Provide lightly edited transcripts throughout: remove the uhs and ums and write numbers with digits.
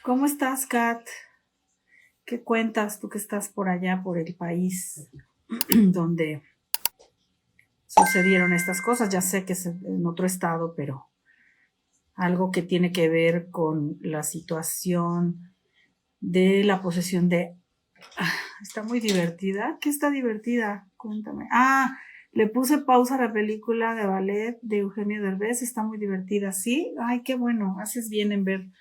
¿Cómo estás, Kat? ¿Qué cuentas tú que estás por allá, por el país donde sucedieron estas cosas? Ya sé que es en otro estado, pero algo que tiene que ver con la situación de la posesión de... Ah, está muy divertida. ¿Qué está divertida? Cuéntame. Ah, le puse pausa a la película de ballet de Eugenio Derbez. Está muy divertida. ¿Sí? Ay, qué bueno. Haces bien en ver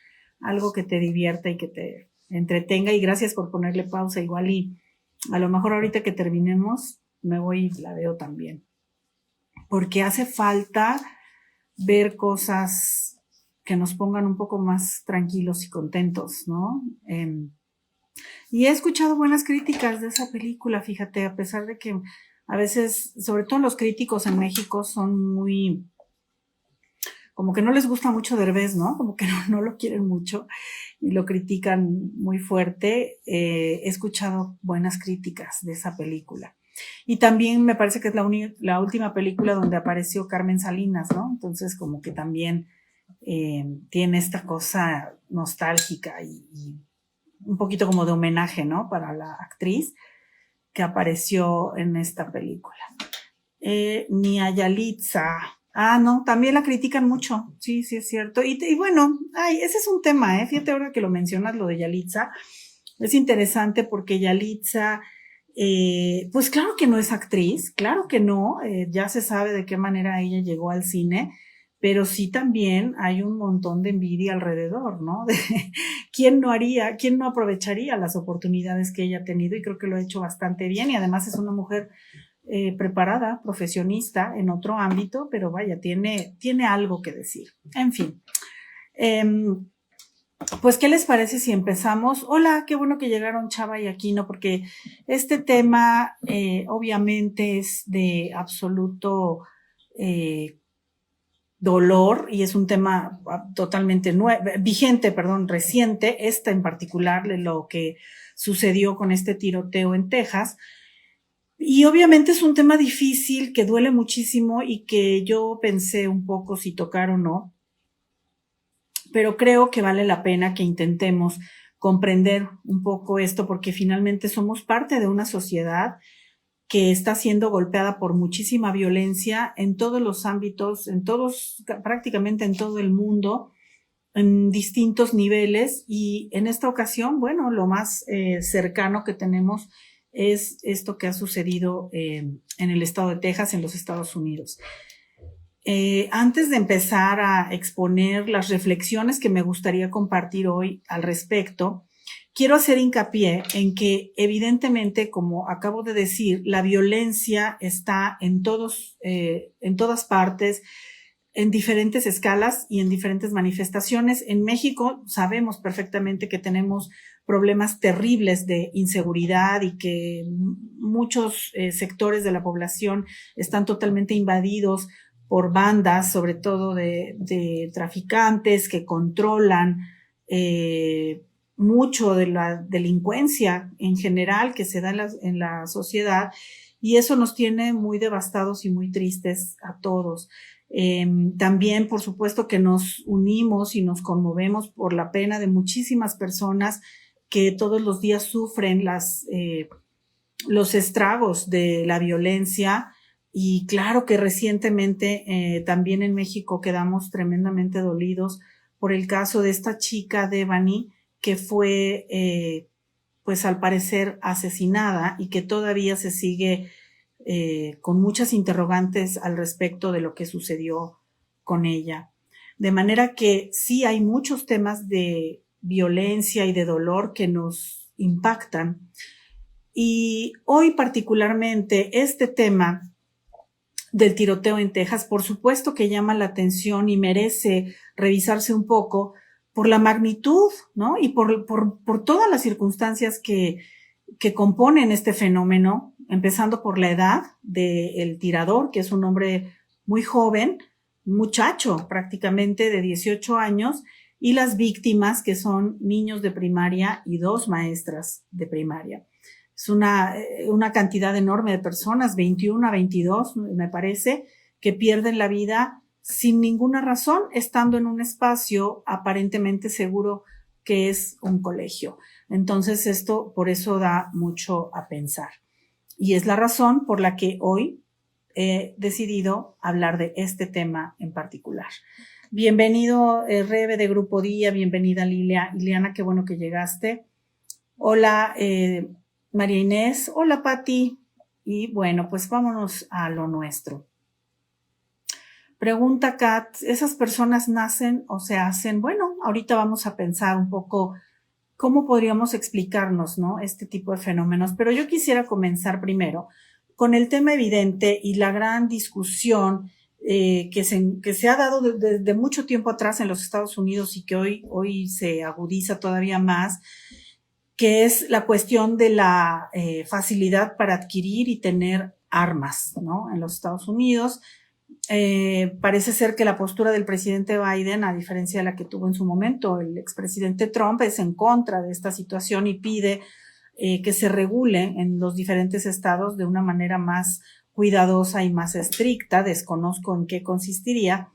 algo que te divierta y que te entretenga. Y gracias por ponerle pausa. Igual y a lo mejor ahorita que terminemos me voy y la veo también. Porque hace falta ver cosas que nos pongan un poco más tranquilos y contentos, ¿no? Y he escuchado buenas críticas de esa película, fíjate, a pesar de que a veces, sobre todo los críticos en México, son muy, como que no les gusta mucho Derbez, ¿no? Como que no lo quieren mucho y lo critican muy fuerte. He escuchado buenas críticas de esa película. Y también me parece que es la última película donde apareció Carmen Salinas, ¿no? Entonces como que también tiene esta cosa nostálgica y un poquito como de homenaje, ¿no? Para la actriz que apareció en esta película. Nia Yalitza. Ah, no, también la critican mucho. Sí, sí, es cierto. Y bueno, ay, ese es un tema, ¿eh? Fíjate ahora que lo mencionas, lo de Yalitza. Es interesante porque Yalitza, pues claro que no es actriz, claro que no, ya se sabe de qué manera ella llegó al cine, pero sí también hay un montón de envidia alrededor, ¿no? De quién no haría, quién no aprovecharía las oportunidades que ella ha tenido y creo que lo ha hecho bastante bien y además es una mujer preparada, profesionista en otro ámbito, pero vaya, tiene algo que decir. En fin. Eh, pues, ¿qué les parece si empezamos? Hola, qué bueno que llegaron Chava y Aquino, porque este tema obviamente es de absoluto eh, dolor y es un tema totalmente vigente, perdón, reciente, esta en particular de lo que sucedió con este tiroteo en Texas. Y obviamente es un tema difícil que duele muchísimo y que yo pensé un poco si tocar o no, pero creo que vale la pena que intentemos comprender un poco esto porque finalmente somos parte de una sociedad que está siendo golpeada por muchísima violencia en todos los ámbitos, en todos, prácticamente en todo el mundo, en distintos niveles y en esta ocasión, bueno, lo más cercano que tenemos es esto que ha sucedido en el estado de Texas, en los Estados Unidos. Antes de empezar a exponer las reflexiones que me gustaría compartir hoy al respecto, quiero hacer hincapié en que evidentemente, como acabo de decir, la violencia está en todas partes, en diferentes escalas y en diferentes manifestaciones. En México sabemos perfectamente que tenemos problemas terribles de inseguridad y que muchos sectores de la población están totalmente invadidos por bandas, sobre todo de traficantes que controlan mucho de la delincuencia en general que se da en la sociedad y eso nos tiene muy devastados y muy tristes a todos. También, por supuesto, que nos unimos y nos conmovemos por la pena de muchísimas personas que todos los días sufren los estragos de la violencia. Y claro que recientemente también en México quedamos tremendamente dolidos por el caso de esta chica Devani que fue, pues al parecer, asesinada y que todavía se sigue con muchas interrogantes al respecto de lo que sucedió con ella. De manera que sí hay muchos temas de violencia y de dolor que nos impactan. Y hoy particularmente este tema del tiroteo en Texas, por supuesto que llama la atención y merece revisarse un poco por la magnitud, ¿no? Y por todas las circunstancias que componen este fenómeno, empezando por la edad del tirador, que es un hombre muy joven, muchacho prácticamente de 18 años, y las víctimas, que son niños de primaria y dos maestras de primaria. Es una cantidad enorme de personas, 21 a 22, me parece, que pierden la vida sin ninguna razón, estando en un espacio aparentemente seguro qué es un colegio. Entonces esto por eso da mucho a pensar. Y es la razón por la que hoy he decidido hablar de este tema en particular. Bienvenido Rebe de Grupo Día, bienvenida Liliana, qué bueno que llegaste. Hola María Inés, hola Pati. Y bueno, pues vámonos a lo nuestro. Pregunta Kat, ¿esas personas nacen o se hacen? Bueno, ahorita vamos a pensar un poco cómo podríamos explicarnos, ¿no?, este tipo de fenómenos, pero yo quisiera comenzar primero con el tema evidente y la gran discusión que se ha dado desde mucho tiempo atrás en los Estados Unidos y que hoy se agudiza todavía más, que es la cuestión de la facilidad para adquirir y tener armas, ¿no?, en los Estados Unidos. Parece ser que la postura del presidente Biden, a diferencia de la que tuvo en su momento el expresidente Trump, es en contra de esta situación y pide que se regule en los diferentes estados de una manera más cuidadosa y más estricta. Desconozco en qué consistiría,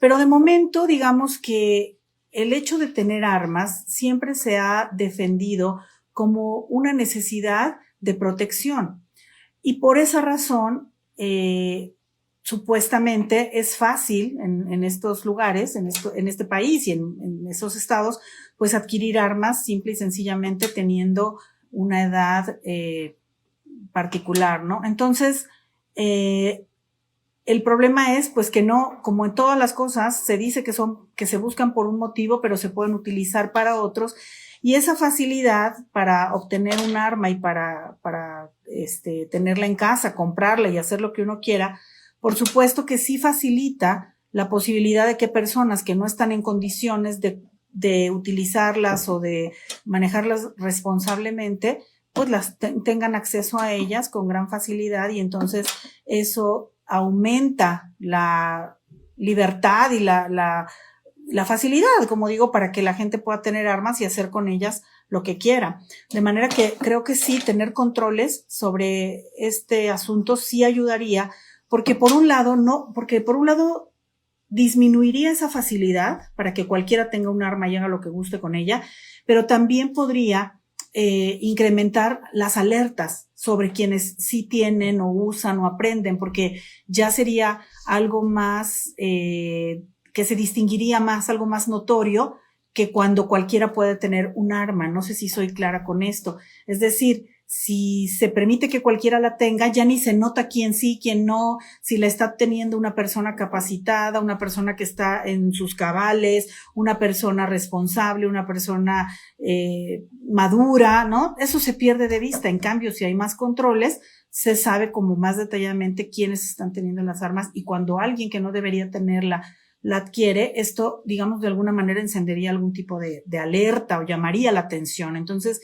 pero de momento digamos que el hecho de tener armas siempre se ha defendido como una necesidad de protección y por esa razón supuestamente es fácil en estos lugares, en este país y en esos estados, pues adquirir armas simple y sencillamente teniendo una edad particular, ¿no? Entonces, el problema es pues que no, como en todas las cosas, se dice que se buscan por un motivo, pero se pueden utilizar para otros, y esa facilidad para obtener un arma y para tenerla en casa, comprarla y hacer lo que uno quiera, por supuesto que sí facilita la posibilidad de que personas que no están en condiciones de utilizarlas o de manejarlas responsablemente, pues tengan acceso a ellas con gran facilidad, y entonces eso aumenta la libertad y la facilidad, como digo, para que la gente pueda tener armas y hacer con ellas lo que quiera. De manera que creo que sí, tener controles sobre este asunto sí ayudaría, porque por un lado disminuiría esa facilidad para que cualquiera tenga un arma y haga lo que guste con ella, pero también podría incrementar las alertas sobre quienes sí tienen o usan o aprenden, porque ya sería algo más que se distinguiría más, algo más notorio que cuando cualquiera puede tener un arma. No sé si soy clara con esto. Es decir, si se permite que cualquiera la tenga, ya ni se nota quién sí, quién no, si la está teniendo una persona capacitada, una persona que está en sus cabales, una persona responsable, una persona madura, ¿no? Eso se pierde de vista. En cambio, si hay más controles, se sabe como más detalladamente quiénes están teniendo las armas, y cuando alguien que no debería tenerla la adquiere, esto, digamos, de alguna manera encendería algún tipo de alerta o llamaría la atención. Entonces,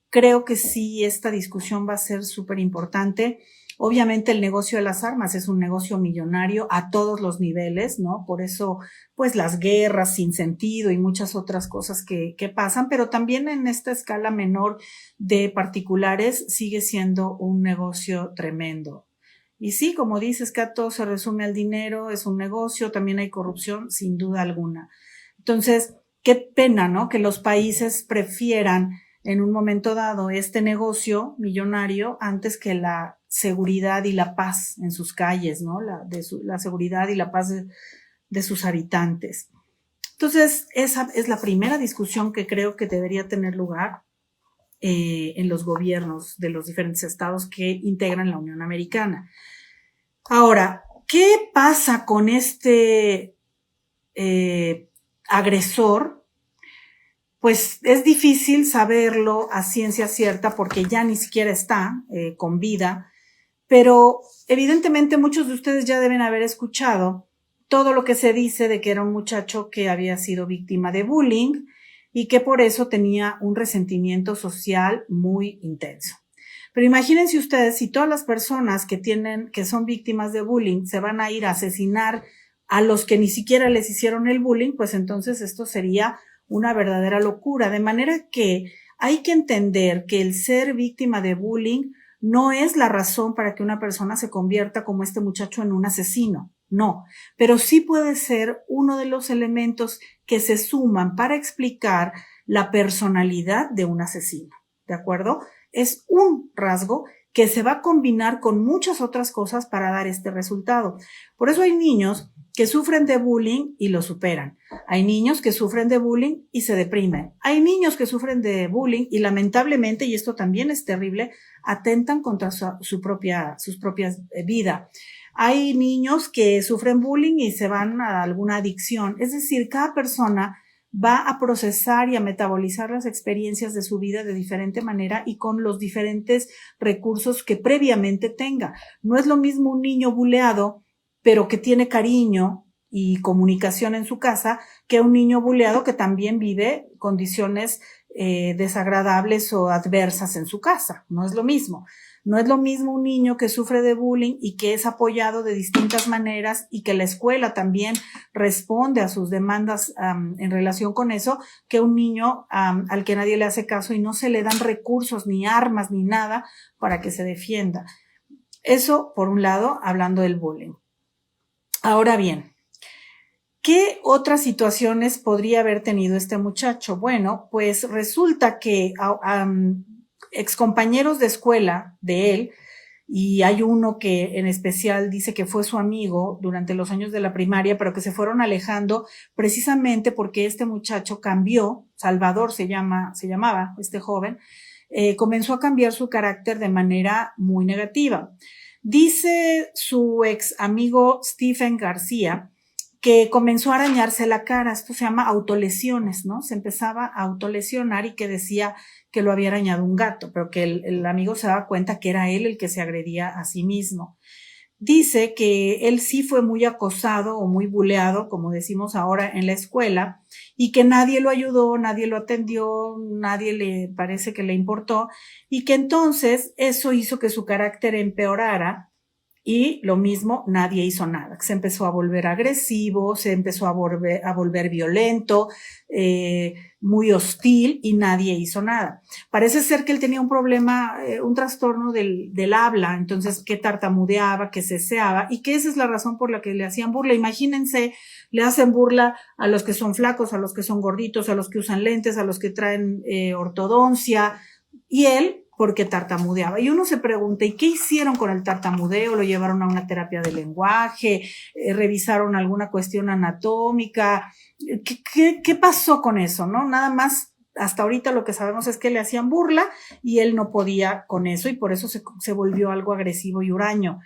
creo que sí, esta discusión va a ser súper importante. Obviamente el negocio de las armas es un negocio millonario a todos los niveles, ¿no? Por eso, pues las guerras sin sentido y muchas otras cosas que pasan, pero también en esta escala menor de particulares sigue siendo un negocio tremendo. Y sí, como dices, que todo se resume al dinero, es un negocio, también hay corrupción, sin duda alguna. Entonces, qué pena, ¿no?, que los países prefieran en un momento dado este negocio millonario antes que la seguridad y la paz en sus calles, ¿no? La seguridad y la paz de sus habitantes. Entonces, esa es la primera discusión que creo que debería tener lugar en los gobiernos de los diferentes estados que integran la Unión Americana. Ahora, ¿qué pasa con este agresor? Pues es difícil saberlo a ciencia cierta porque ya ni siquiera está con vida, pero evidentemente muchos de ustedes ya deben haber escuchado todo lo que se dice de que era un muchacho que había sido víctima de bullying y que por eso tenía un resentimiento social muy intenso. Pero imagínense ustedes si todas las personas que son víctimas de bullying se van a ir a asesinar a los que ni siquiera les hicieron el bullying, pues entonces esto sería una verdadera locura. De manera que hay que entender que el ser víctima de bullying no es la razón para que una persona se convierta como este muchacho en un asesino, no, pero sí puede ser uno de los elementos que se suman para explicar la personalidad de un asesino, ¿de acuerdo? Es un rasgo que se va a combinar con muchas otras cosas para dar este resultado. Por eso hay niños que sufren de bullying y lo superan. Hay niños que sufren de bullying y se deprimen. Hay niños que sufren de bullying y lamentablemente, y esto también es terrible, atentan contra sus propias vidas. Hay niños que sufren bullying y se van a alguna adicción. Es decir, cada persona va a procesar y a metabolizar las experiencias de su vida de diferente manera y con los diferentes recursos que previamente tenga. No es lo mismo un niño buleado, pero que tiene cariño y comunicación en su casa, que un niño buleado que también vive condiciones desagradables o adversas en su casa. No es lo mismo. No es lo mismo un niño que sufre de bullying y que es apoyado de distintas maneras y que la escuela también responde a sus demandas en relación con eso, que un niño al que nadie le hace caso y no se le dan recursos, ni armas, ni nada para que se defienda. Eso, por un lado, hablando del bullying. Ahora bien, ¿qué otras situaciones podría haber tenido este muchacho? Bueno, pues resulta que excompañeros de escuela de él, y hay uno que en especial dice que fue su amigo durante los años de la primaria, pero que se fueron alejando precisamente porque este muchacho cambió, Salvador se llamaba este joven, comenzó a cambiar su carácter de manera muy negativa. Dice su ex amigo Stephen García que comenzó a arañarse la cara, esto se llama autolesiones, ¿no? Se empezaba a autolesionar y que decía que lo había arañado un gato, pero que el amigo se daba cuenta que era él el que se agredía a sí mismo. Dice que él sí fue muy acosado o muy buleado, como decimos ahora, en la escuela, y que nadie lo ayudó, nadie lo atendió, nadie le parece que le importó, y que entonces eso hizo que su carácter empeorara. Y lo mismo, nadie hizo nada. Se empezó a volver agresivo, se empezó a volver violento, muy hostil y nadie hizo nada. Parece ser que él tenía un problema, un trastorno del habla, entonces que tartamudeaba, que ceseaba y que esa es la razón por la que le hacían burla. Imagínense, le hacen burla a los que son flacos, a los que son gorditos, a los que usan lentes, a los que traen ortodoncia y él porque tartamudeaba. Y uno se pregunta, ¿y qué hicieron con el tartamudeo? ¿Lo llevaron a una terapia de lenguaje? ¿Revisaron alguna cuestión anatómica? ¿Qué pasó con eso, no? Nada más, hasta ahorita lo que sabemos es que le hacían burla y él no podía con eso y por eso se volvió algo agresivo y huraño.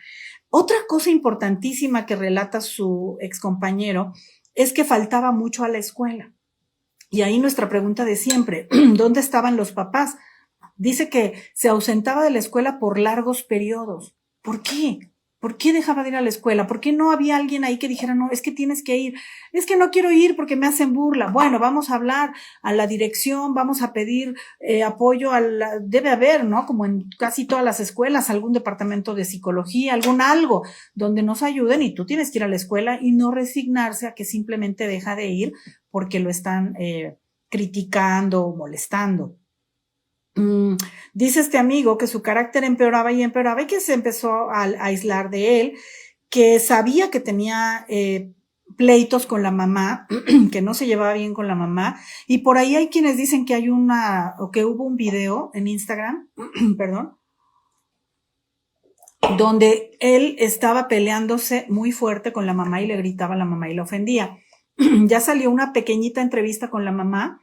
Otra cosa importantísima que relata su excompañero es que faltaba mucho a la escuela. Y ahí nuestra pregunta de siempre, ¿dónde estaban los papás? Dice que se ausentaba de la escuela por largos periodos. ¿Por qué? ¿Por qué dejaba de ir a la escuela? ¿Por qué no había alguien ahí que dijera, no, es que tienes que ir? Es que no quiero ir porque me hacen burla. Bueno, vamos a hablar a la dirección, vamos a pedir apoyo debe haber, ¿no? Como en casi todas las escuelas, algún departamento de psicología, algo donde nos ayuden y tú tienes que ir a la escuela y no resignarse a que simplemente deja de ir porque lo están criticando o molestando. Dice este amigo que su carácter empeoraba y empeoraba y que se empezó a aislar de él, que sabía que tenía pleitos con la mamá, que no se llevaba bien con la mamá, y por ahí hay quienes dicen que hay que hubo un video en Instagram, perdón, donde él estaba peleándose muy fuerte con la mamá y le gritaba a la mamá y la ofendía. Ya salió una pequeñita entrevista con la mamá,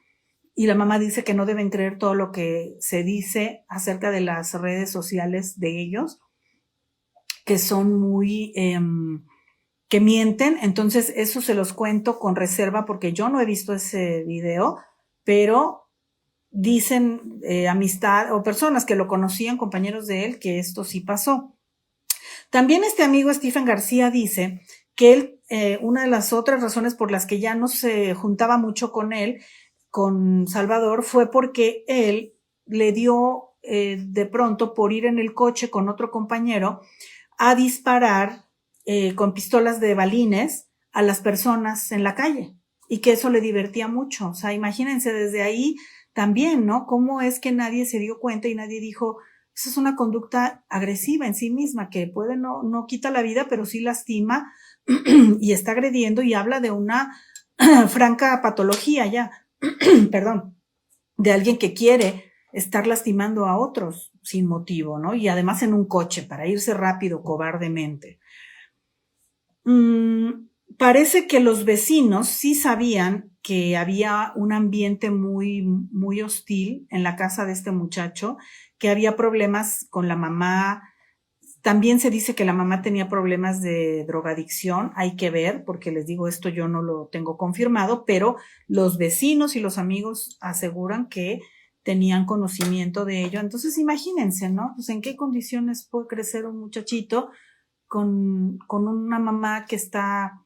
y la mamá dice que no deben creer todo lo que se dice acerca de las redes sociales de ellos, que son muy, que mienten. Entonces eso se los cuento con reserva porque yo no he visto ese video, pero dicen amistad o personas que lo conocían, compañeros de él, que esto sí pasó. También este amigo Stephen García dice que él, una de las otras razones por las que ya no se juntaba mucho con él, con Salvador, fue porque él le dio de pronto por ir en el coche con otro compañero a disparar con pistolas de balines a las personas en la calle y que eso le divertía mucho. O sea, imagínense desde ahí también, ¿no? Cómo es que nadie se dio cuenta y nadie dijo, esa es una conducta agresiva en sí misma que puede no quita la vida, pero sí lastima y está agrediendo y habla de una franca patología ya. Perdón. de alguien que quiere estar lastimando a otros sin motivo, ¿no? Y además en un coche para irse rápido, cobardemente. Parece que los vecinos sí sabían que había un ambiente muy, muy hostil en la casa de este muchacho, que había problemas con la mamá. También se dice que la mamá tenía problemas de drogadicción, hay que ver, porque les digo, esto yo no lo tengo confirmado, pero los vecinos y los amigos aseguran que tenían conocimiento de ello. Entonces imagínense, ¿no? Pues en qué condiciones puede crecer un muchachito con una mamá que está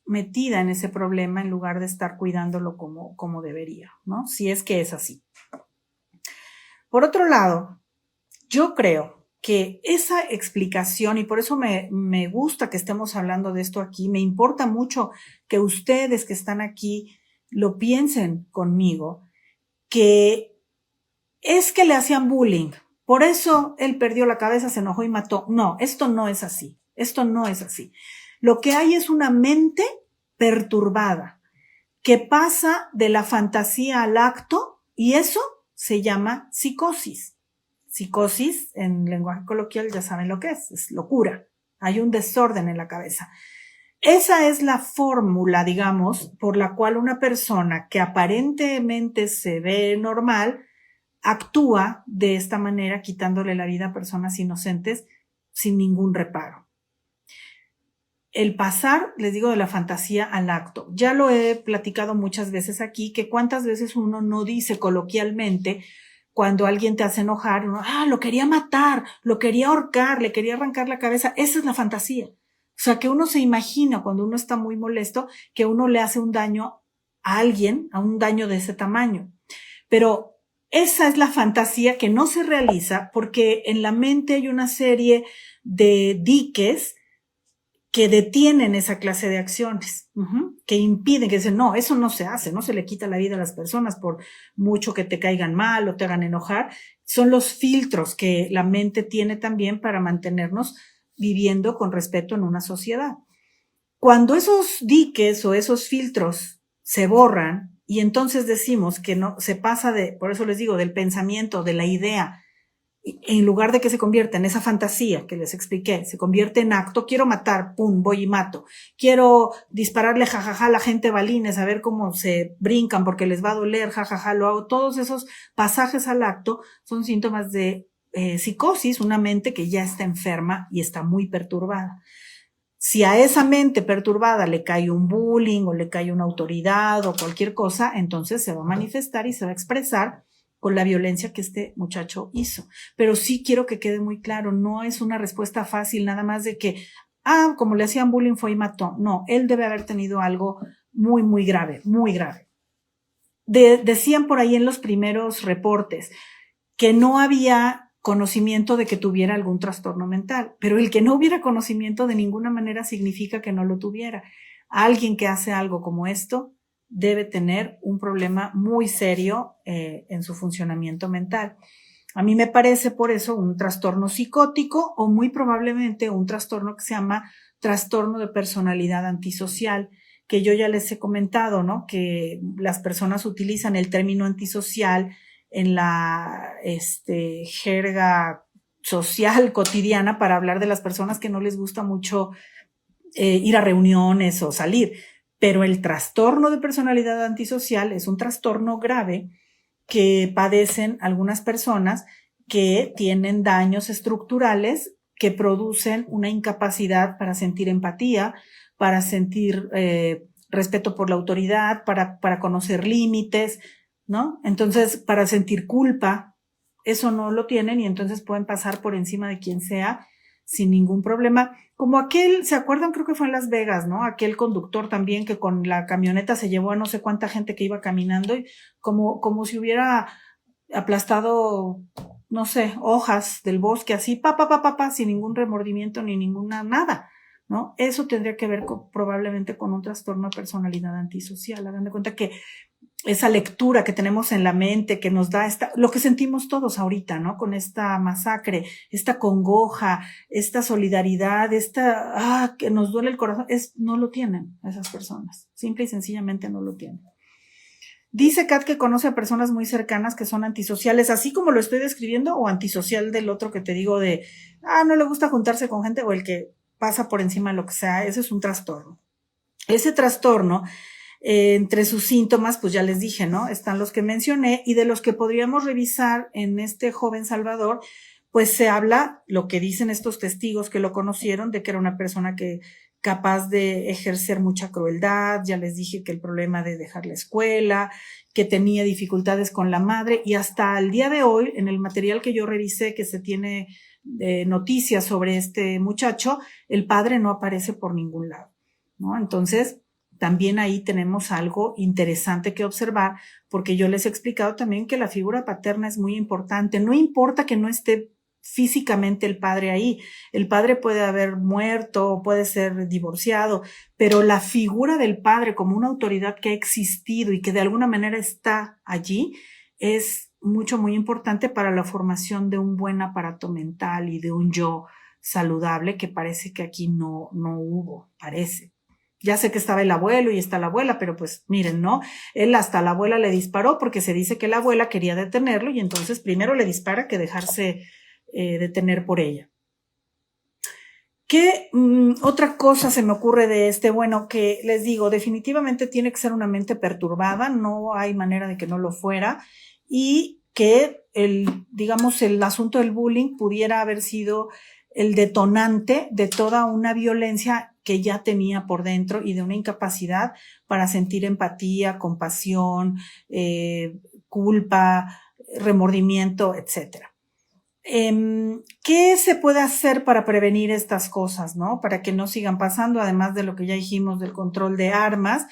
metida en ese problema en lugar de estar cuidándolo como debería, ¿no? Si es que es así. Por otro lado, yo creo que esa explicación, y por eso me gusta que estemos hablando de esto aquí, me importa mucho que ustedes que están aquí lo piensen conmigo, que es que le hacían bullying, por eso él perdió la cabeza, se enojó y mató. No, esto no es así, esto no es así. Lo que hay es una mente perturbada que pasa de la fantasía al acto y eso se llama psicosis. Psicosis, en lenguaje coloquial, ya saben lo que es locura. Hay un desorden en la cabeza. Esa es la fórmula, digamos, por la cual una persona que aparentemente se ve normal actúa de esta manera, quitándole la vida a personas inocentes sin ningún reparo. El pasar, les digo, de la fantasía al acto. Ya lo he platicado muchas veces aquí, que cuántas veces uno no dice coloquialmente cuando alguien te hace enojar, uno, lo quería matar, lo quería ahorcar, le quería arrancar la cabeza. Esa es la fantasía. O sea, que uno se imagina cuando uno está muy molesto que uno le hace un daño a alguien, a un daño de ese tamaño. Pero esa es la fantasía que no se realiza porque en la mente hay una serie de diques que detienen esa clase de acciones, que impiden, que dicen, no, eso no se hace, no se le quita la vida a las personas por mucho que te caigan mal o te hagan enojar. Son los filtros que la mente tiene también para mantenernos viviendo con respeto en una sociedad. Cuando esos diques o esos filtros se borran y entonces decimos que no se pasa por eso les digo, del pensamiento, de la idea, en lugar de que se convierta en esa fantasía que les expliqué, se convierte en acto, quiero matar, pum, voy y mato, quiero dispararle jajaja a la gente balines, a ver cómo se brincan porque les va a doler, jajaja, lo hago. Todos esos pasajes al acto son síntomas de psicosis, una mente que ya está enferma y está muy perturbada. Si a esa mente perturbada le cae un bullying o le cae una autoridad o cualquier cosa, entonces se va a manifestar y se va a expresar con la violencia que este muchacho hizo. Pero sí quiero que quede muy claro, no es una respuesta fácil nada más de que, como le hacían bullying fue y mató. No, él debe haber tenido algo muy, muy grave, muy grave. Decían por ahí en los primeros reportes que no había conocimiento de que tuviera algún trastorno mental, pero el que no hubiera conocimiento de ninguna manera significa que no lo tuviera. Alguien que hace algo como esto debe tener un problema muy serio en su funcionamiento mental. A mí me parece por eso un trastorno psicótico o muy probablemente un trastorno que se llama trastorno de personalidad antisocial, que yo ya les he comentado, ¿no? Que las personas utilizan el término antisocial en la jerga social cotidiana para hablar de las personas que no les gusta mucho ir a reuniones o salir. Pero el trastorno de personalidad antisocial es un trastorno grave que padecen algunas personas que tienen daños estructurales que producen una incapacidad para sentir empatía, para sentir respeto por la autoridad, para conocer límites, ¿no? Entonces, para sentir culpa, eso no lo tienen y entonces pueden pasar por encima de quien sea sin ningún problema. Como aquel, ¿se acuerdan? Creo que fue en Las Vegas, ¿no? Aquel conductor también que con la camioneta se llevó a no sé cuánta gente que iba caminando y como si hubiera aplastado, no sé, hojas del bosque así, sin ningún remordimiento ni ninguna nada, ¿no? Eso tendría que ver probablemente con un trastorno de personalidad antisocial. Hagan de cuenta que esa lectura que tenemos en la mente que nos da lo que sentimos todos ahorita, ¿no? Con esta masacre, esta congoja, esta solidaridad, que nos duele el corazón, no lo tienen esas personas. Simple y sencillamente no lo tienen. Dice Kat que conoce a personas muy cercanas que son antisociales, así como lo estoy describiendo, o antisocial del otro que te digo de, no le gusta juntarse con gente, o el que pasa por encima de lo que sea. Ese es un trastorno. Ese trastorno, entre sus síntomas, pues ya les dije, ¿no? Están los que mencioné, y de los que podríamos revisar en este joven Salvador, pues se habla, lo que dicen estos testigos que lo conocieron, de que era una persona que capaz de ejercer mucha crueldad. Ya les dije que el problema de dejar la escuela, que tenía dificultades con la madre, y hasta el día de hoy, en el material que yo revisé, que se tiene noticias sobre este muchacho, el padre no aparece por ningún lado, ¿no? Entonces, también ahí tenemos algo interesante que observar, porque yo les he explicado también que la figura paterna es muy importante. No importa que no esté físicamente el padre ahí, el padre puede haber muerto, puede ser divorciado, pero la figura del padre como una autoridad que ha existido y que de alguna manera está allí es muy importante para la formación de un buen aparato mental y de un yo saludable, que parece que aquí no hubo, parece. Ya sé que estaba el abuelo y está la abuela, pero pues miren, ¿no? Él hasta la abuela le disparó, porque se dice que la abuela quería detenerlo, y entonces primero le dispara que dejarse detener por ella. ¿Qué otra cosa se me ocurre de este? Bueno, que les digo, definitivamente tiene que ser una mente perturbada, no hay manera de que no lo fuera, y que digamos, el asunto del bullying pudiera haber sido el detonante de toda una violencia que ya tenía por dentro, y de una incapacidad para sentir empatía, compasión, culpa, remordimiento, etcétera. ¿Qué se puede hacer para prevenir estas cosas, ¿no? Para que no sigan pasando, además de lo que ya dijimos del control de armas.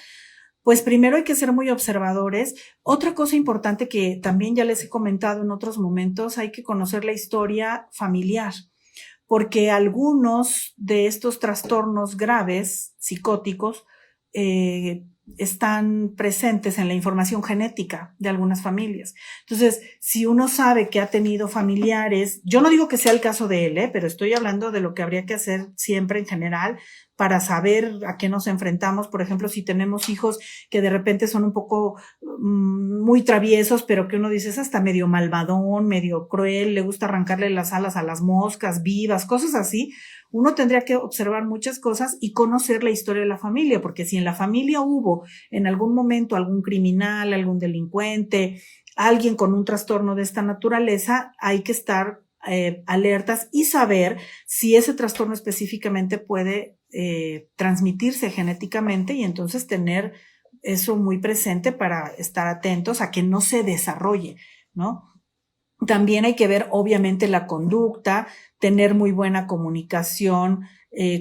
Pues primero hay que ser muy observadores. Otra cosa importante que también ya les he comentado en otros momentos, hay que conocer la historia familiar, porque algunos de estos trastornos graves, psicóticos, están presentes en la información genética de algunas familias. Entonces, si uno sabe que ha tenido familiares, yo no digo que sea el caso de él, pero estoy hablando de lo que habría que hacer siempre en general para saber a qué nos enfrentamos. Por ejemplo, si tenemos hijos que de repente son un poco muy traviesos, pero que uno dice es hasta medio malvadón, medio cruel, le gusta arrancarle las alas a las moscas vivas, cosas así. Uno tendría que observar muchas cosas y conocer la historia de la familia, porque si en la familia hubo en algún momento algún criminal, algún delincuente, alguien con un trastorno de esta naturaleza, hay que estar alertas y saber si ese trastorno específicamente puede transmitirse genéticamente, y entonces tener eso muy presente para estar atentos a que no se desarrolle, ¿no? También hay que ver, obviamente, la conducta, tener muy buena comunicación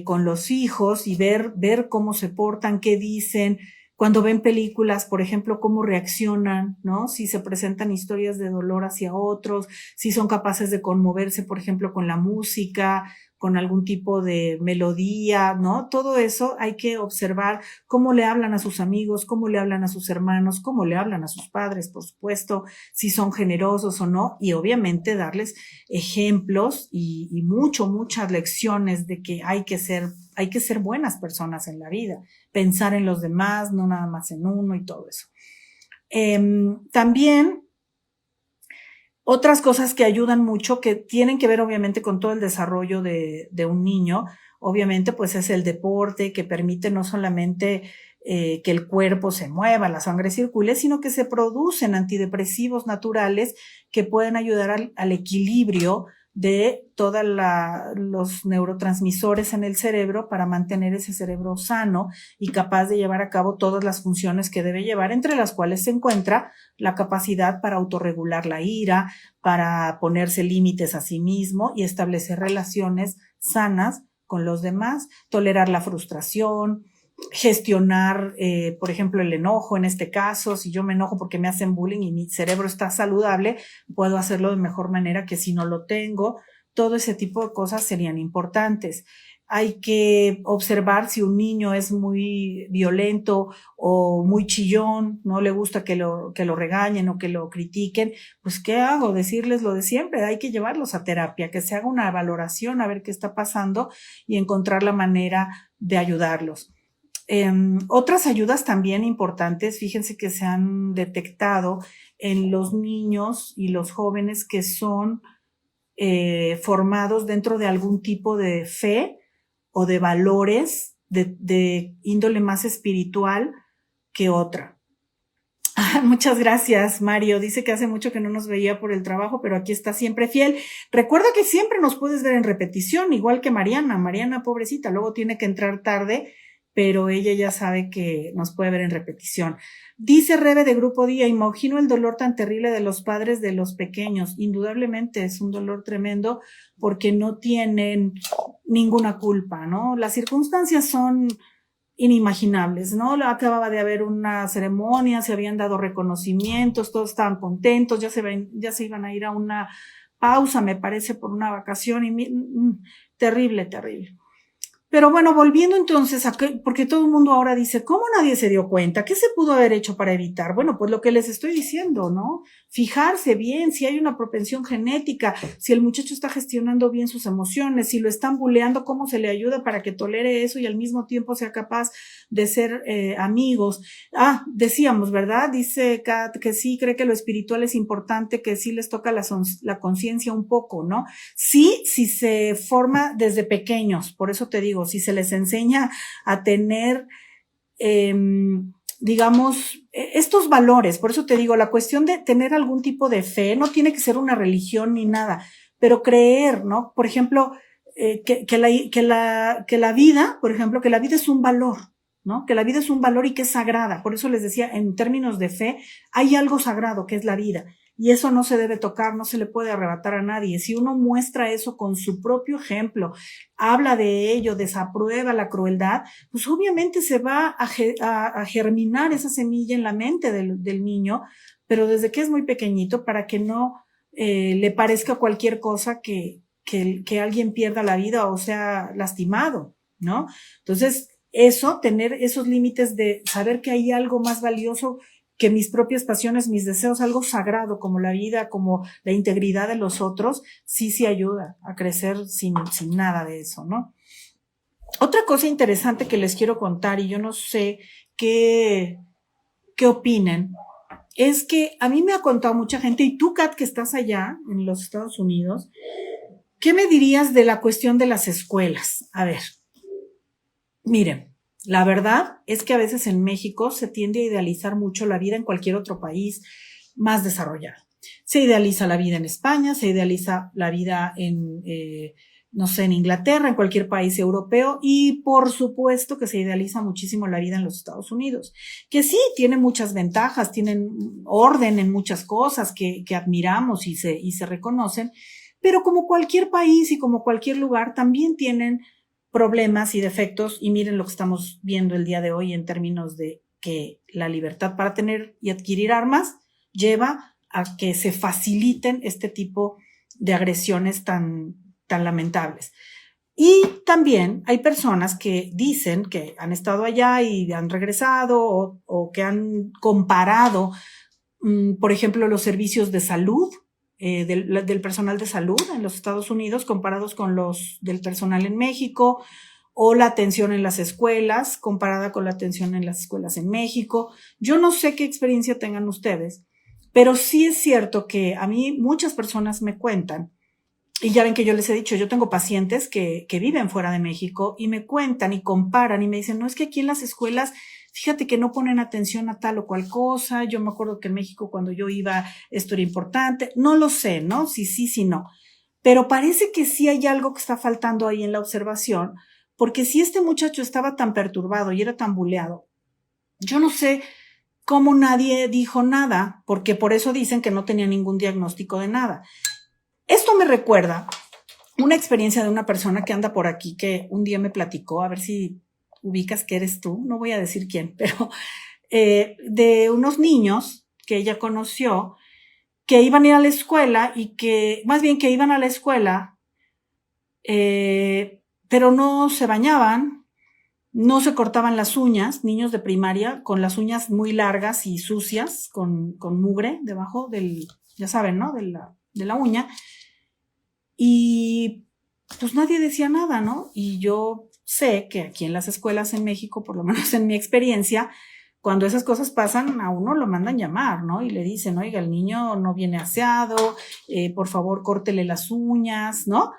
con los hijos, y ver cómo se portan, qué dicen. Cuando ven películas, por ejemplo, cómo reaccionan, ¿no? Si se presentan historias de dolor hacia otros, si son capaces de conmoverse, por ejemplo, con la música, con algún tipo de melodía, ¿no? Todo eso hay que observar, cómo le hablan a sus amigos, cómo le hablan a sus hermanos, cómo le hablan a sus padres, por supuesto, si son generosos o no, y obviamente darles ejemplos y muchas lecciones de que hay que ser buenas personas en la vida, pensar en los demás, no nada más en uno, y todo eso. También otras cosas que ayudan mucho, que tienen que ver obviamente con todo el desarrollo de un niño, obviamente pues es el deporte, que permite no solamente que el cuerpo se mueva, la sangre circule, sino que se producen antidepresivos naturales que pueden ayudar al equilibrio de todos los neurotransmisores en el cerebro, para mantener ese cerebro sano y capaz de llevar a cabo todas las funciones que debe llevar, entre las cuales se encuentra la capacidad para autorregular la ira, para ponerse límites a sí mismo y establecer relaciones sanas con los demás, tolerar la frustración, gestionar, por ejemplo, el enojo. En este caso, si yo me enojo porque me hacen bullying y mi cerebro está saludable, puedo hacerlo de mejor manera que si no lo tengo. Todo ese tipo de cosas serían importantes. Hay que observar si un niño es muy violento o muy chillón, no le gusta que lo regañen o que lo critiquen. Pues, ¿qué hago? Decirles lo de siempre, hay que llevarlos a terapia, que se haga una valoración, a ver qué está pasando y encontrar la manera de ayudarlos. Otras ayudas también importantes, fíjense que se han detectado en los niños y los jóvenes que son formados dentro de algún tipo de fe o de valores de índole más espiritual que otra. Muchas gracias, Mario. Dice que hace mucho que no nos veía por el trabajo, pero aquí está siempre fiel. Recuerda que siempre nos puedes ver en repetición, igual que Mariana. Mariana, pobrecita, luego tiene que entrar tarde, pero ella ya sabe que nos puede ver en repetición. Dice Rebe de Grupo Día, imagino el dolor tan terrible de los padres de los pequeños. Indudablemente es un dolor tremendo porque no tienen ninguna culpa, ¿no? Las circunstancias son inimaginables, ¿no? Acababa de haber una ceremonia, se habían dado reconocimientos, todos estaban contentos, ya se iban a ir a una pausa, me parece, por una vacación, y terrible, terrible. Pero bueno, volviendo entonces a porque todo el mundo ahora dice, ¿cómo nadie se dio cuenta? ¿Qué se pudo haber hecho para evitar? Bueno, pues lo que les estoy diciendo, ¿no? Fijarse bien si hay una propensión genética, si el muchacho está gestionando bien sus emociones, si lo están buleando, cómo se le ayuda para que tolere eso y al mismo tiempo sea capaz de ser amigos. Decíamos, ¿verdad? Dice Kat que sí, cree que lo espiritual es importante, que sí les toca la conciencia un poco, ¿no? Sí, si se forma desde pequeños, por eso te digo, si se les enseña a tener, digamos, estos valores, por eso te digo, la cuestión de tener algún tipo de fe, no tiene que ser una religión ni nada, pero creer, ¿no? Por ejemplo, que la vida, por ejemplo, que la vida es un valor, ¿no? Que la vida es un valor y que es sagrada. Por eso les decía, en términos de fe, hay algo sagrado que es la vida. Y eso no se debe tocar, no se le puede arrebatar a nadie. Si uno muestra eso con su propio ejemplo, habla de ello, desaprueba la crueldad, pues obviamente se va a germinar esa semilla en la mente del niño, pero desde que es muy pequeñito, para que no le parezca cualquier cosa que alguien pierda la vida o sea lastimado, ¿no? Entonces, tener esos límites de saber que hay algo más valioso que mis propias pasiones, mis deseos, algo sagrado como la vida, como la integridad de los otros, sí ayuda a crecer sin nada de eso, ¿no? Otra cosa interesante que les quiero contar, y yo no sé qué opinen, es que a mí me ha contado mucha gente, y tú, Kat, que estás allá en los Estados Unidos, ¿qué me dirías de la cuestión de las escuelas? A ver, miren, la verdad es que a veces en México se tiende a idealizar mucho la vida en cualquier otro país más desarrollado. Se idealiza la vida en España, se idealiza la vida en, no sé, en Inglaterra, en cualquier país europeo, y por supuesto que se idealiza muchísimo la vida en los Estados Unidos, que sí, tiene muchas ventajas, tienen orden en muchas cosas que admiramos y se reconocen, pero como cualquier país y como cualquier lugar, también tienen problemas y defectos, y miren lo que estamos viendo el día de hoy en términos de que la libertad para tener y adquirir armas lleva a que se faciliten este tipo de agresiones tan lamentables. Y también hay personas que dicen que han estado allá y han regresado o que han comparado, por ejemplo, los servicios de salud del personal de salud en los Estados Unidos comparados con los del personal en México, o la atención en las escuelas comparada con la atención en las escuelas en México. Yo no sé qué experiencia tengan ustedes, pero sí es cierto que a mí muchas personas me cuentan, y ya ven que yo les he dicho, yo tengo pacientes que viven fuera de México y me cuentan y comparan y me dicen, no, es que aquí en las escuelas, fíjate que no ponen atención a tal o cual cosa. Yo me acuerdo que en México cuando yo iba esto era importante. No lo sé, ¿no? Sí, no. Pero parece que sí hay algo que está faltando ahí en la observación, porque si este muchacho estaba tan perturbado y era tan buleado, yo no sé cómo nadie dijo nada, porque por eso dicen que no tenía ningún diagnóstico de nada. Esto me recuerda una experiencia de una persona que anda por aquí que un día me platicó, a ver si ubicas que eres tú, no voy a decir quién, pero de unos niños que ella conoció que iban a ir a la escuela y que, más bien que iban a la escuela, pero no se bañaban, no se cortaban las uñas, niños de primaria, con las uñas muy largas y sucias, con mugre debajo del, ya saben, ¿no? De la uña. Y pues nadie decía nada, ¿no? Y yo sé que aquí en las escuelas en México, por lo menos en mi experiencia, cuando esas cosas pasan, a uno lo mandan llamar, ¿no? Y le dicen, oiga, el niño no viene aseado, por favor, córtele las uñas, ¿no?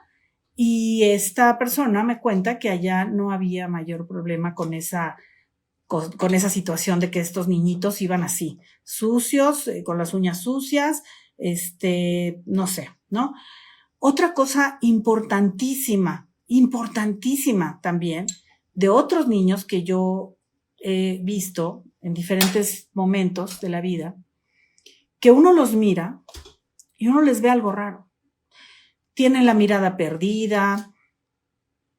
Y esta persona me cuenta que allá no había mayor problema con esa situación de que estos niñitos iban así, sucios, con las uñas sucias, no sé, ¿no? Otra cosa importantísima también, de otros niños que yo he visto en diferentes momentos de la vida, que uno los mira y uno les ve algo raro. Tienen la mirada perdida,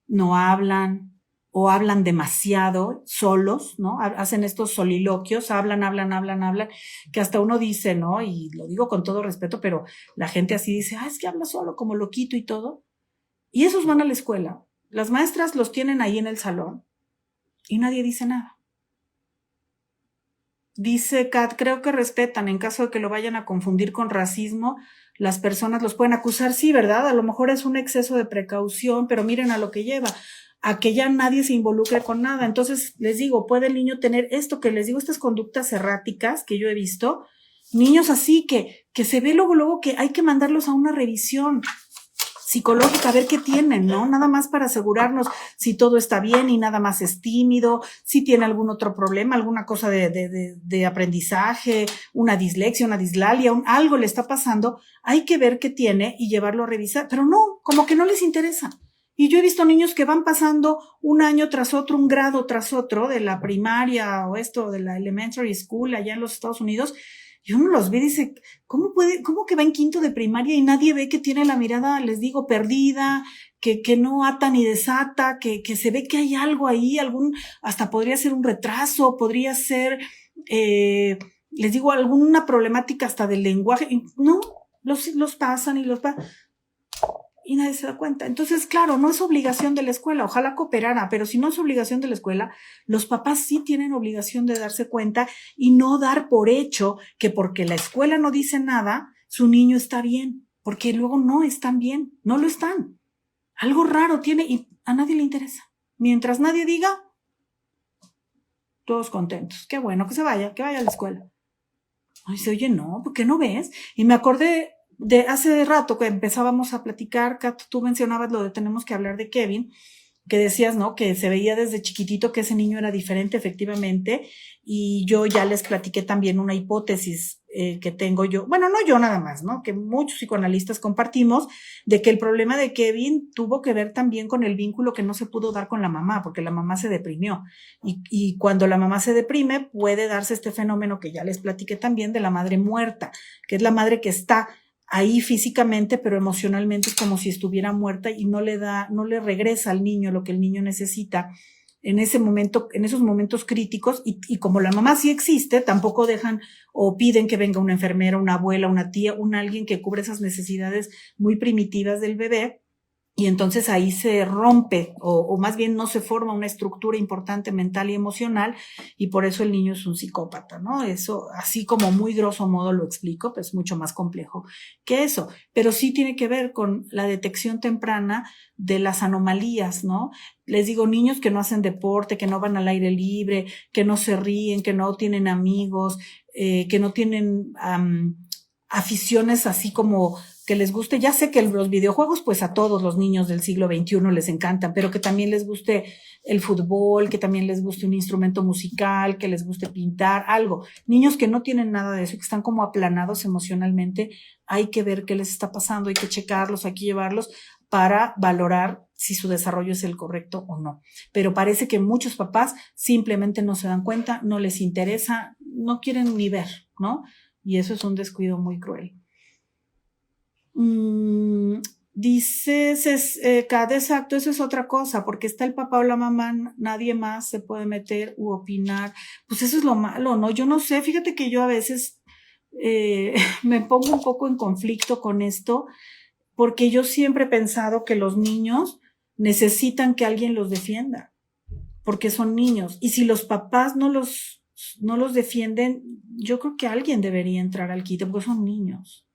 no hablan o hablan demasiado solos, ¿no? Hacen estos soliloquios, hablan, que hasta uno dice, ¿no? Y lo digo con todo respeto, pero la gente así dice, es que habla solo, como loquito y todo. Y esos van a la escuela. Las maestras los tienen ahí en el salón y nadie dice nada. Dice Kat, creo que respetan, en caso de que lo vayan a confundir con racismo, las personas los pueden acusar, sí, ¿verdad? A lo mejor es un exceso de precaución, pero miren a lo que lleva, a que ya nadie se involucre con nada. Entonces, les digo, puede el niño tener esto que les digo, estas conductas erráticas que yo he visto, niños así que se ve luego que hay que mandarlos a una revisión psicológica, a ver qué tienen, ¿no? Nada más para asegurarnos si todo está bien y nada más es tímido, si tiene algún otro problema, alguna cosa de aprendizaje, una dislexia, una dislalia, algo le está pasando, hay que ver qué tiene y llevarlo a revisar, pero no, como que no les interesa. Y yo he visto niños que van pasando un año tras otro, un grado tras otro de la primaria o de la elementary school allá en los Estados Unidos, y uno los ve y dice, ¿cómo que va en quinto de primaria y nadie ve que tiene la mirada, les digo, perdida, que no ata ni desata, que se ve que hay algo ahí, hasta podría ser un retraso, podría ser, les digo, alguna problemática hasta del lenguaje? No, los pasan y nadie se da cuenta. Entonces, claro, no es obligación de la escuela, ojalá cooperara, pero si no es obligación de la escuela, los papás sí tienen obligación de darse cuenta y no dar por hecho que porque la escuela no dice nada, su niño está bien, porque luego no están bien, no lo están. Algo raro tiene y a nadie le interesa. Mientras nadie diga, todos contentos. Qué bueno, que vaya a la escuela. Ay, se oye, no, ¿por qué no ves? Y me acordé de hace rato que empezábamos a platicar, Kat, tú mencionabas lo de tenemos que hablar de Kevin, que decías, ¿no? Que se veía desde chiquitito que ese niño era diferente, efectivamente, y yo ya les platiqué también una hipótesis que tengo yo, bueno, no yo nada más, ¿no? Que muchos psicoanalistas compartimos, de que el problema de Kevin tuvo que ver también con el vínculo que no se pudo dar con la mamá, porque la mamá se deprimió, y cuando la mamá se deprime puede darse este fenómeno que ya les platiqué también de la madre muerta, que es la madre que está ahí físicamente, pero emocionalmente es como si estuviera muerta y no le regresa al niño lo que el niño necesita en ese momento, en esos momentos críticos, y como la mamá sí existe, tampoco dejan o piden que venga una enfermera, una abuela, una tía, alguien que cubra esas necesidades muy primitivas del bebé. Y entonces ahí se rompe, o más bien no se forma una estructura importante mental y emocional, y por eso el niño es un psicópata, ¿no? Eso, así como muy grosso modo lo explico, pues mucho más complejo que eso. Pero sí tiene que ver con la detección temprana de las anomalías, ¿no? Les digo, niños que no hacen deporte, que no van al aire libre, que no se ríen, que no tienen amigos, que no tienen aficiones así como que les guste, ya sé que los videojuegos pues a todos los niños del siglo XXI les encantan, pero que también les guste el fútbol, que también les guste un instrumento musical, que les guste pintar, algo. Niños que no tienen nada de eso, que están como aplanados emocionalmente, hay que ver qué les está pasando, hay que checarlos, hay que llevarlos para valorar si su desarrollo es el correcto o no. Pero parece que muchos papás simplemente no se dan cuenta, no les interesa, no quieren ni ver, ¿no? Y eso es un descuido muy cruel. Dices, cada exacto, eso es otra cosa, porque está el papá o la mamá, nadie más se puede meter u opinar. Pues eso es lo malo, ¿no? Yo no sé, fíjate que yo a veces me pongo un poco en conflicto con esto, porque yo siempre he pensado que los niños necesitan que alguien los defienda, porque son niños. Y si los papás no los defienden, yo creo que alguien debería entrar al quite, porque son niños.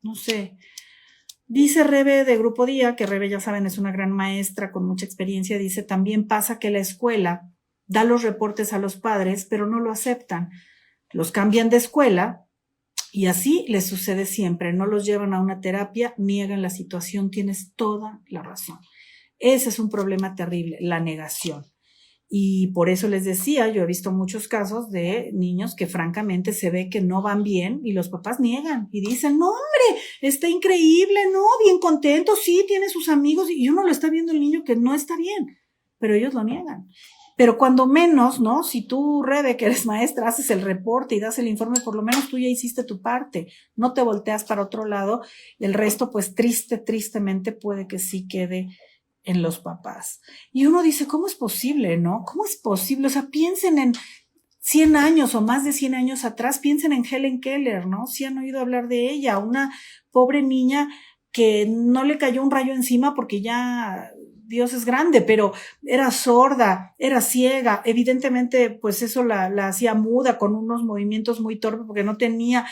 No sé. Dice Rebe de Grupo Día, que Rebe ya saben es una gran maestra con mucha experiencia, dice también pasa que la escuela da los reportes a los padres, pero no lo aceptan. Los cambian de escuela y así les sucede siempre. No los llevan a una terapia, niegan la situación. Tienes toda la razón. Ese es un problema terrible, la negación. Y por eso les decía, yo he visto muchos casos de niños que francamente se ve que no van bien y los papás niegan y dicen, no hombre, está increíble, no, bien contento, sí, tiene sus amigos y uno lo está viendo el niño que no está bien, pero ellos lo niegan. Pero cuando menos, ¿no? Si tú, Rebe, que eres maestra, haces el reporte y das el informe, por lo menos tú ya hiciste tu parte, no te volteas para otro lado, el resto pues tristemente puede que sí quede en los papás. Y uno dice, ¿cómo es posible, no? ¿Cómo es posible? O sea, piensen en 100 años o más de 100 años atrás, piensen en Helen Keller, ¿no? Si han oído hablar de ella, una pobre niña que no le cayó un rayo encima porque ya Dios es grande, pero era sorda, era ciega, evidentemente pues eso la hacía muda con unos movimientos muy torpes porque no tenía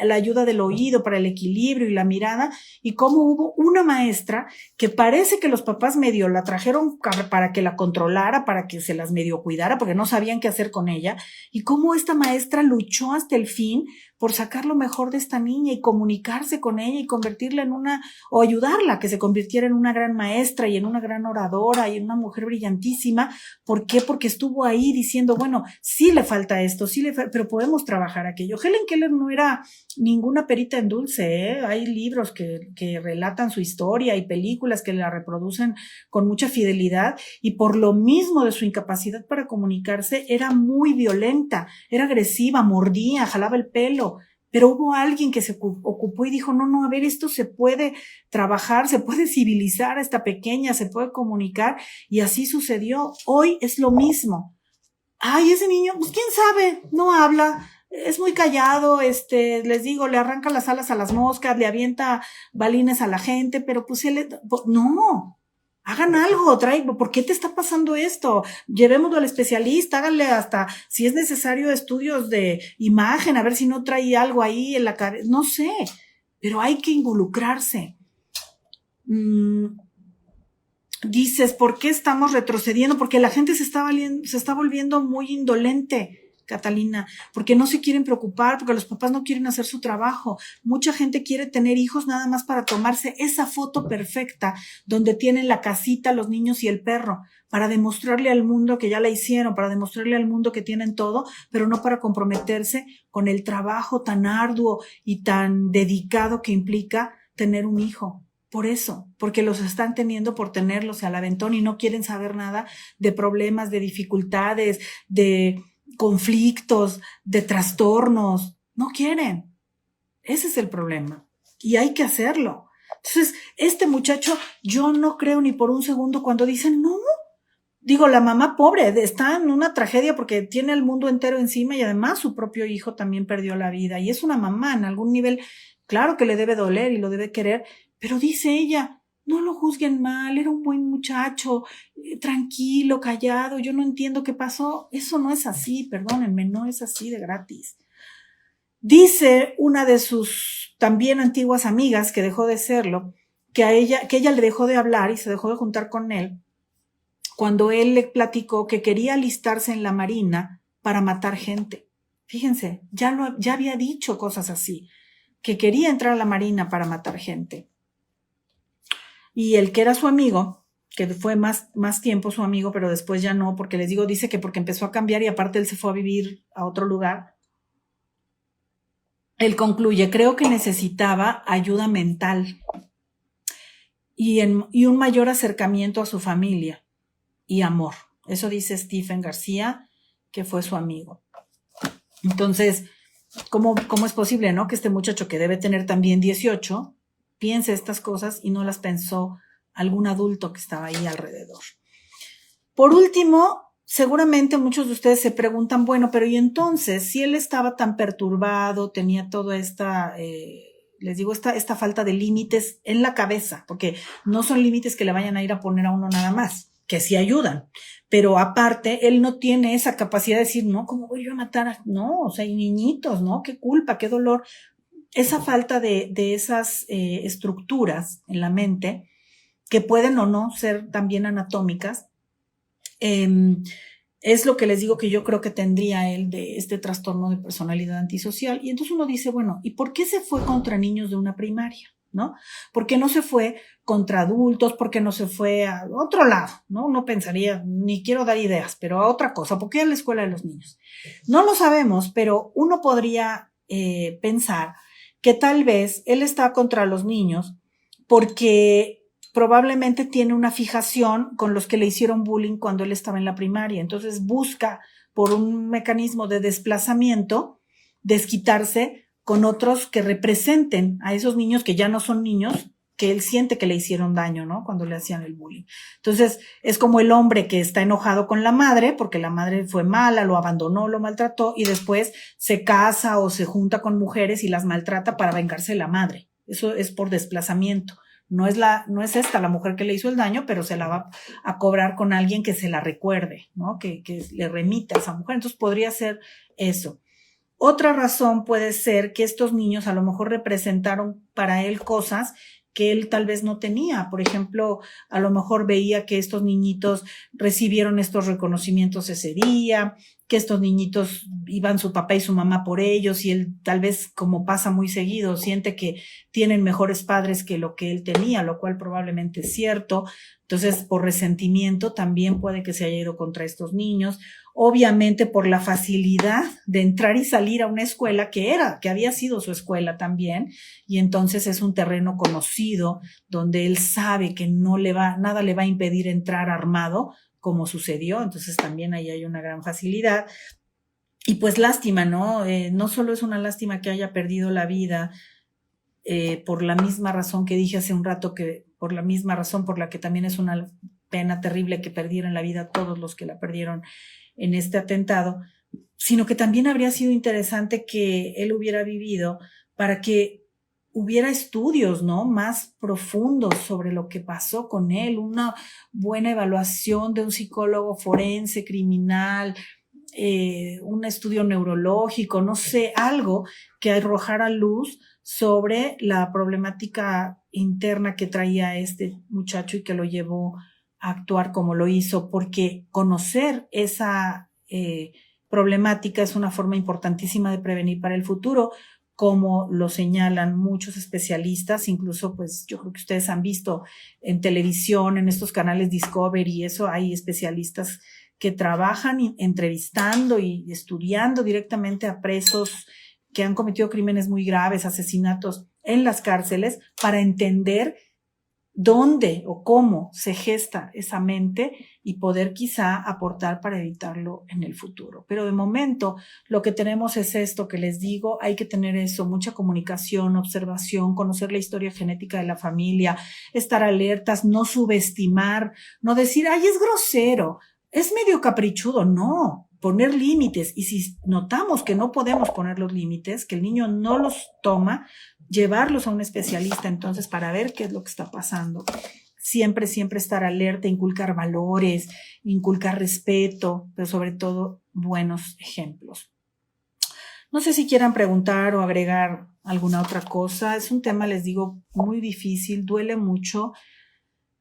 la ayuda del oído para el equilibrio y la mirada, y cómo hubo una maestra que parece que los papás medio la trajeron para que la controlara, para que se las medio cuidara, porque no sabían qué hacer con ella, y cómo esta maestra luchó hasta el fin por sacar lo mejor de esta niña y comunicarse con ella y convertirla en una, o ayudarla a que se convirtiera en una gran maestra y en una gran oradora y en una mujer brillantísima. ¿Por qué? Porque estuvo ahí diciendo, bueno, sí le falta esto, pero podemos trabajar aquello. Helen Keller no era ninguna perita en dulce, ¿eh? Hay libros que relatan su historia y películas que la reproducen con mucha fidelidad, y por lo mismo de su incapacidad para comunicarse era muy violenta, era agresiva, mordía, jalaba el pelo. Pero hubo alguien que se ocupó y dijo, no, a ver, esto se puede trabajar, se puede civilizar a esta pequeña, se puede comunicar, y así sucedió. Hoy es lo mismo. Ay, ese niño, pues quién sabe, no habla, es muy callado, les digo, le arranca las alas a las moscas, le avienta balines a la gente, pero pues no. Hagan algo, ¿por qué te está pasando esto? Llevémoslo al especialista, háganle hasta, si es necesario, estudios de imagen, a ver si no trae algo ahí en la cabeza, no sé, pero hay que involucrarse. Dices, ¿por qué estamos retrocediendo? Porque la gente se está volviendo muy indolente, Catalina, porque no se quieren preocupar, porque los papás no quieren hacer su trabajo. Mucha gente quiere tener hijos nada más para tomarse esa foto perfecta donde tienen la casita, los niños y el perro, para demostrarle al mundo que ya la hicieron, para demostrarle al mundo que tienen todo, pero no para comprometerse con el trabajo tan arduo y tan dedicado que implica tener un hijo. Por eso, porque los están teniendo por tenerlos al aventón y no quieren saber nada de problemas, de dificultades, de conflictos, de trastornos. No quieren. Ese es el problema. Y hay que hacerlo. Entonces, este muchacho, yo no creo ni por un segundo cuando dicen, no. Digo, la mamá pobre está en una tragedia porque tiene el mundo entero encima y además su propio hijo también perdió la vida. Y es una mamá en algún nivel, claro que le debe doler y lo debe querer, pero dice ella, no lo juzguen mal, era un buen muchacho, tranquilo, callado, yo no entiendo qué pasó. Eso no es así, perdónenme, no es así de gratis. Dice una de sus también antiguas amigas, que dejó de serlo, que ella le dejó de hablar y se dejó de juntar con él cuando él le platicó que quería alistarse en la Marina para matar gente. Fíjense, ya había dicho cosas así, que quería entrar a la Marina para matar gente. Y el que era su amigo, que fue más tiempo su amigo, pero después ya no, porque les digo, dice que porque empezó a cambiar y aparte él se fue a vivir a otro lugar. Él concluye, creo que necesitaba ayuda mental y un mayor acercamiento a su familia y amor. Eso dice Stephen García, que fue su amigo. Entonces, ¿cómo es posible, no? Que este muchacho, que debe tener también 18, piense estas cosas y no las pensó algún adulto que estaba ahí alrededor. Por último, seguramente muchos de ustedes se preguntan, bueno, pero ¿y entonces si él estaba tan perturbado, tenía toda esta, les digo, esta falta de límites en la cabeza? Porque no son límites que le vayan a ir a poner a uno nada más, que sí ayudan, pero aparte él no tiene esa capacidad de decir, no, ¿cómo voy yo a matar? No, o sea, hay niñitos, ¿no? Qué culpa, qué dolor. esa falta de esas estructuras en la mente, que pueden o no ser también anatómicas, es lo que les digo que yo creo que tendría él de este trastorno de personalidad antisocial. Y entonces uno dice, bueno, ¿y por qué se fue contra niños de una primaria? ¿No? ¿Por qué no se fue contra adultos? ¿Por qué no se fue a otro lado? ¿No? Uno pensaría, ni quiero dar ideas, pero a otra cosa. ¿Por qué a la escuela de los niños? No lo sabemos, pero uno podría pensar que tal vez él está contra los niños porque probablemente tiene una fijación con los que le hicieron bullying cuando él estaba en la primaria. Entonces busca, por un mecanismo de desplazamiento, desquitarse con otros que representen a esos niños que ya no son niños, que él siente que le hicieron daño, ¿no? Cuando le hacían el bullying. Entonces, es como el hombre que está enojado con la madre, porque la madre fue mala, lo abandonó, lo maltrató, y después se casa o se junta con mujeres y las maltrata para vengarse de la madre. Eso es por desplazamiento. No es esta la mujer que le hizo el daño, pero se la va a cobrar con alguien que se la recuerde, ¿no? Que le remita a esa mujer. Entonces podría ser eso. Otra razón puede ser que estos niños a lo mejor representaron para él cosas que él tal vez no tenía. Por ejemplo, a lo mejor veía que estos niñitos recibieron estos reconocimientos ese día, que estos niñitos iban su papá y su mamá por ellos, y él tal vez, como pasa muy seguido, siente que tienen mejores padres que lo que él tenía, lo cual probablemente es cierto. Entonces, por resentimiento también puede que se haya ido contra estos niños. Obviamente por la facilidad de entrar y salir a una escuela que había sido su escuela también, y entonces es un terreno conocido donde él sabe que nada le va a impedir entrar armado, como sucedió. Entonces también ahí hay una gran facilidad. Y pues lástima, ¿no? No solo es una lástima que haya perdido la vida, por la misma razón que dije hace un rato, que por la misma razón por la que también es una pena terrible que perdieran la vida todos los que la perdieron en este atentado, sino que también habría sido interesante que él hubiera vivido para que hubiera estudios, ¿no?, más profundos sobre lo que pasó con él, una buena evaluación de un psicólogo forense, criminal, un estudio neurológico, no sé, algo que arrojara luz sobre la problemática interna que traía este muchacho y que lo llevó a actuar como lo hizo, porque conocer esa problemática es una forma importantísima de prevenir para el futuro, como lo señalan muchos especialistas. Incluso pues yo creo que ustedes han visto en televisión, en estos canales Discovery y eso, hay especialistas que trabajan entrevistando y estudiando directamente a presos que han cometido crímenes muy graves, asesinatos en las cárceles, para entender dónde o cómo se gesta esa mente y poder quizá aportar para evitarlo en el futuro. Pero de momento lo que tenemos es esto que les digo, hay que tener eso, mucha comunicación, observación, conocer la historia genética de la familia, estar alertas, no subestimar, no decir, ay, es grosero, es medio caprichudo, no, poner límites. Y si notamos que no podemos poner los límites, que el niño no los toma, llevarlos a un especialista entonces para ver qué es lo que está pasando. Siempre, siempre estar alerta, inculcar valores, inculcar respeto, pero sobre todo buenos ejemplos. No sé si quieran preguntar o agregar alguna otra cosa. Es un tema, les digo, muy difícil, duele mucho,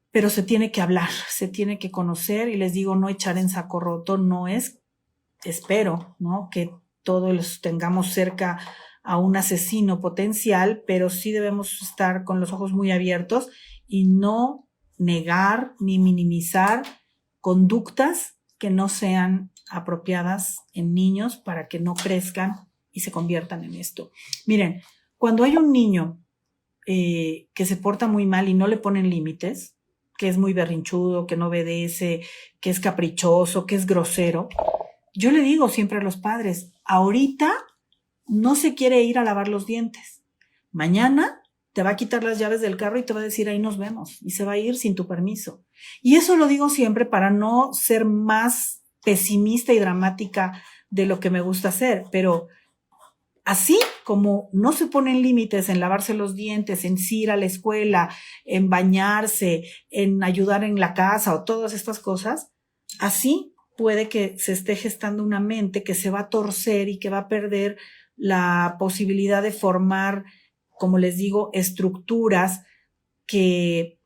pero se tiene que hablar, se tiene que conocer, y les digo, no echar en saco roto. No es, espero, ¿no?, que todos los tengamos cerca a un asesino potencial, pero sí debemos estar con los ojos muy abiertos y no negar ni minimizar conductas que no sean apropiadas en niños para que no crezcan y se conviertan en esto. Miren, cuando hay un niño que se porta muy mal y no le ponen límites, que es muy berrinchudo, que no obedece, que es caprichoso, que es grosero, yo le digo siempre a los padres, ahorita no se quiere ir a lavar los dientes. Mañana te va a quitar las llaves del carro y te va a decir, ahí nos vemos, y se va a ir sin tu permiso. Y eso lo digo siempre para no ser más pesimista y dramática de lo que me gusta hacer, pero así como no se ponen límites en lavarse los dientes, en ir a la escuela, en bañarse, en ayudar en la casa o todas estas cosas, así puede que se esté gestando una mente que se va a torcer y que va a perder la posibilidad de formar, como les digo, estructuras que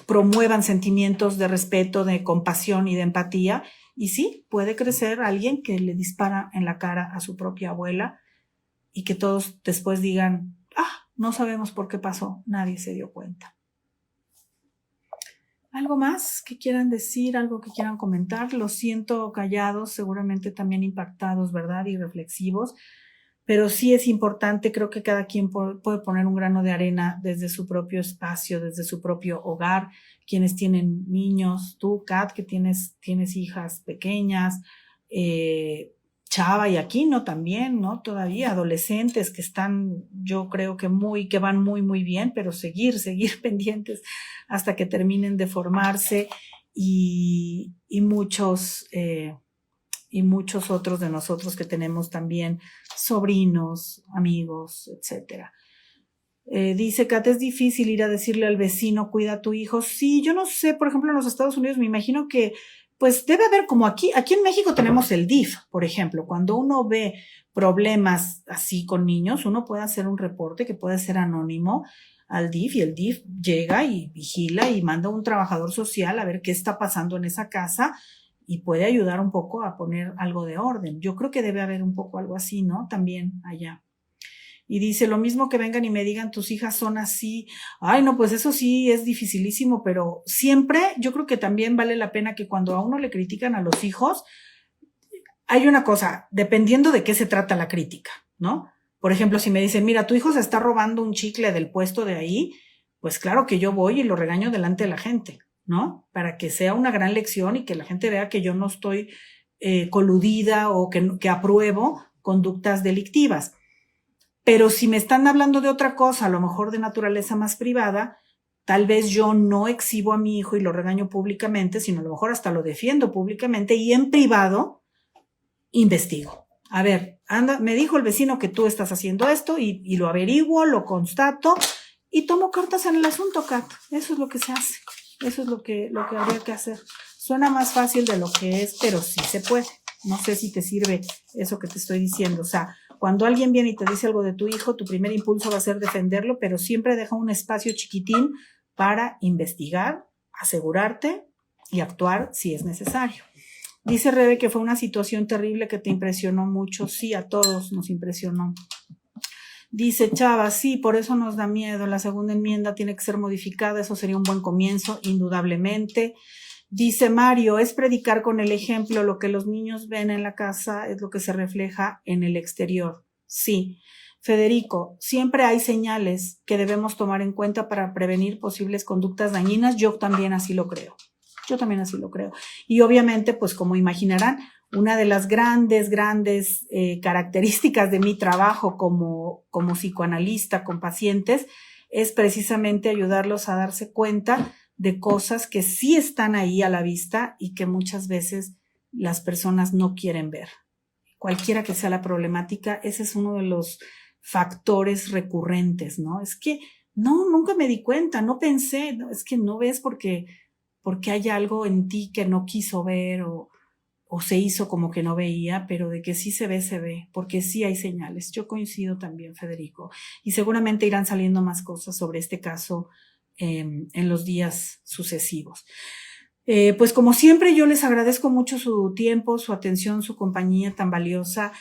promuevan sentimientos de respeto, de compasión y de empatía. Y sí, puede crecer alguien que le dispara en la cara a su propia abuela y que todos después digan, no sabemos por qué pasó, nadie se dio cuenta. ¿Algo más que quieran decir, algo que quieran comentar? Los siento callados, seguramente también impactados, ¿verdad? Y reflexivos. Pero sí es importante, creo que cada quien puede poner un grano de arena desde su propio espacio, desde su propio hogar. Quienes tienen niños, tú, Kat, que tienes hijas pequeñas, Chava y Aquino también, ¿no? Todavía adolescentes que están, yo creo que van muy, muy bien, pero seguir pendientes hasta que terminen de formarse y muchos otros de nosotros que tenemos también sobrinos, amigos, etcétera. Dice Kat, es difícil ir a decirle al vecino, cuida a tu hijo. Sí, yo no sé, por ejemplo, en los Estados Unidos me imagino que pues debe haber como aquí en México tenemos el DIF, por ejemplo, cuando uno ve problemas así con niños, uno puede hacer un reporte que puede ser anónimo al DIF y el DIF llega y vigila y manda un trabajador social a ver qué está pasando en esa casa y puede ayudar un poco a poner algo de orden. Yo creo que debe haber un poco algo así, ¿no? También allá. Y dice, lo mismo que vengan y me digan, tus hijas son así. Ay, no, pues eso sí es dificilísimo, pero siempre yo creo que también vale la pena que cuando a uno le critican a los hijos, hay una cosa, dependiendo de qué se trata la crítica, ¿no? Por ejemplo, si me dicen, mira, tu hijo se está robando un chicle del puesto de ahí, pues claro que yo voy y lo regaño delante de la gente, ¿no? Para que sea una gran lección y que la gente vea que yo no estoy coludida o que apruebo conductas delictivas. Pero si me están hablando de otra cosa, a lo mejor de naturaleza más privada, tal vez yo no exhibo a mi hijo y lo regaño públicamente, sino a lo mejor hasta lo defiendo públicamente y en privado investigo. A ver, anda, me dijo el vecino que tú estás haciendo esto y lo averiguo, lo constato y tomo cartas en el asunto, Kat. Eso es lo que se hace. Eso es lo que habría que hacer. Suena más fácil de lo que es, pero sí se puede. No sé si te sirve eso que te estoy diciendo. O sea, cuando alguien viene y te dice algo de tu hijo, tu primer impulso va a ser defenderlo, pero siempre deja un espacio chiquitín para investigar, asegurarte y actuar si es necesario. Dice Rebe que fue una situación terrible que te impresionó mucho. Sí, a todos nos impresionó. Dice Chava, sí, por eso nos da miedo. La segunda enmienda tiene que ser modificada. Eso sería un buen comienzo, indudablemente. Dice Mario, es predicar con el ejemplo. Lo que los niños ven en la casa es lo que se refleja en el exterior. Sí. Federico, siempre hay señales que debemos tomar en cuenta para prevenir posibles conductas dañinas. Yo también así lo creo. Y obviamente, pues como imaginarán, una de las grandes características de mi trabajo como psicoanalista con pacientes es precisamente ayudarlos a darse cuenta de cosas que sí están ahí a la vista y que muchas veces las personas no quieren ver. Cualquiera que sea la problemática, ese es uno de los factores recurrentes, ¿no? Es que nunca me di cuenta, no pensé, no, es que no ves porque hay algo en ti que no quiso ver o se hizo como que no veía, pero de que sí se ve, porque sí hay señales. Yo coincido también, Federico, y seguramente irán saliendo más cosas sobre este caso en los días sucesivos. Pues como siempre yo les agradezco mucho su tiempo, su atención, su compañía tan valiosa.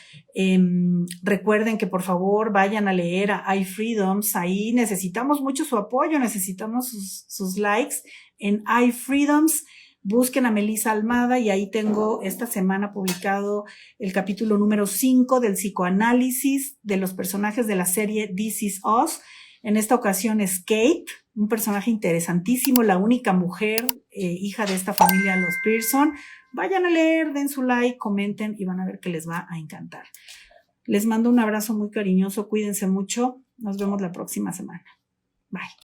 Recuerden que por favor vayan a leer a iFreedoms, ahí necesitamos mucho su apoyo, necesitamos sus likes en iFreedoms. Busquen a Melissa Almada y ahí tengo esta semana publicado el capítulo número 5 del psicoanálisis de los personajes de la serie This Is Us. En esta ocasión es Kate, un personaje interesantísimo, la única mujer, hija de esta familia, los Pearson. Vayan a leer, den su like, comenten y van a ver que les va a encantar. Les mando un abrazo muy cariñoso, cuídense mucho, nos vemos la próxima semana. Bye.